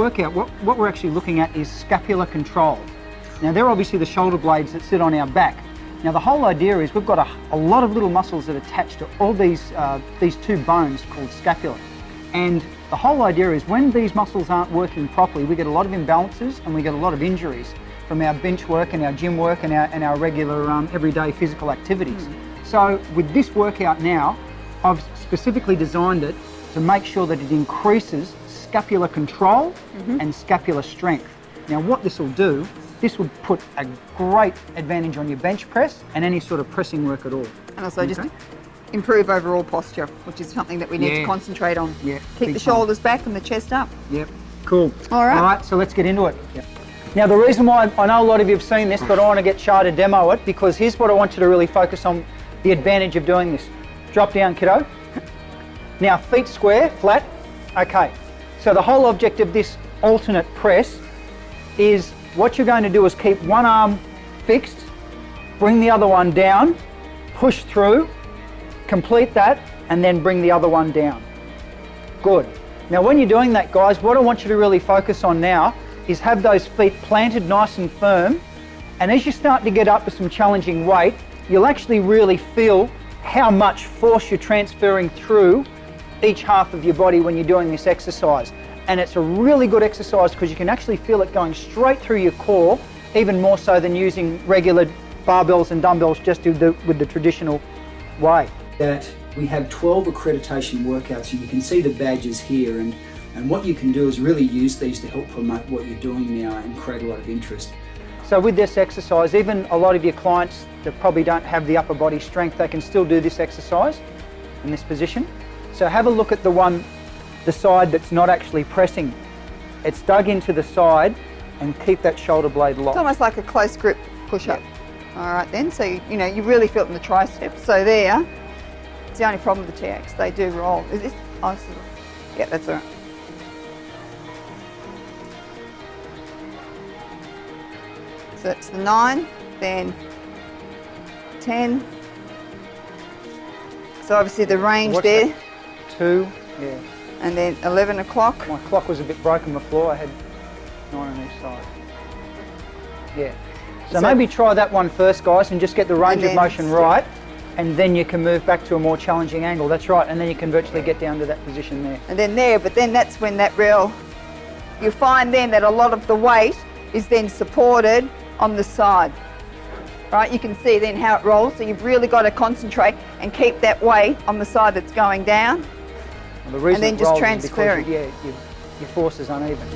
workout, what we're actually looking at is scapular control. Now they're obviously the shoulder blades that sit on our back. Now the whole idea is we've got a lot of little muscles that attach to all these two bones called scapula. And the whole idea is when these muscles aren't working properly, we get a lot of imbalances and we get a lot of injuries from our bench work and our gym work and our regular everyday physical activities. So with this workout now, I've specifically designed it to make sure that it increases scapular control and scapular strength. Now what this will do, this will put a great advantage on your bench press and any sort of pressing work at all. And also just improve overall posture, which is something that we need to concentrate on. Yeah. Keep the shoulders back and the chest up. Yep. Cool. All right. All right, so let's get into it. Yep. Now the reason why, I know a lot of you have seen this, but I want to get Shah to demo it because here's what I want you to really focus on, the advantage of doing this. Drop down, kiddo. Now feet square, flat. Okay. So the whole object of this alternate press is what you're going to do is keep one arm fixed, bring the other one down, push through, complete that, and then bring the other one down. Good. Now when you're doing that, guys, what I want you to really focus on now is have those feet planted nice and firm, and as you start to get up to some challenging weight, you'll actually really feel how much force you're transferring through each half of your body when you're doing this exercise. And it's a really good exercise because you can actually feel it going straight through your core, even more so than using regular barbells and dumbbells just with the traditional way. That we have 12 accreditation workouts, and you can see the badges here, and what you can do is really use these to help promote what you're doing now and create a lot of interest. So with this exercise, even a lot of your clients that probably don't have the upper body strength, they can still do this exercise in this position. So have a look at the side that's not actually pressing. It's dug into the side, and keep that shoulder blade locked. It's almost like a close grip push-up. All right then, so you really feel it in the triceps. So there, it's the only problem with the TX, they do roll. Is this? Oh, this is, yeah, that's all right. So it's the 9, then 10. So obviously the range What's there. That? 2, yeah. And then 11 o'clock. My clock was a bit broken before, I had 9 on each side. Yeah. So maybe try that one first, guys, and just get the range of motion right, and then you can move back to a more challenging angle. That's right, and then you can virtually get down to that position there. And then there, but then that's when you find then that a lot of the weight is then supported on the side. Right, you can see then how it rolls, so you've really got to concentrate and keep that weight on the side that's going down. Well, the reason and then it just rolls transferring. is because, your force is uneven.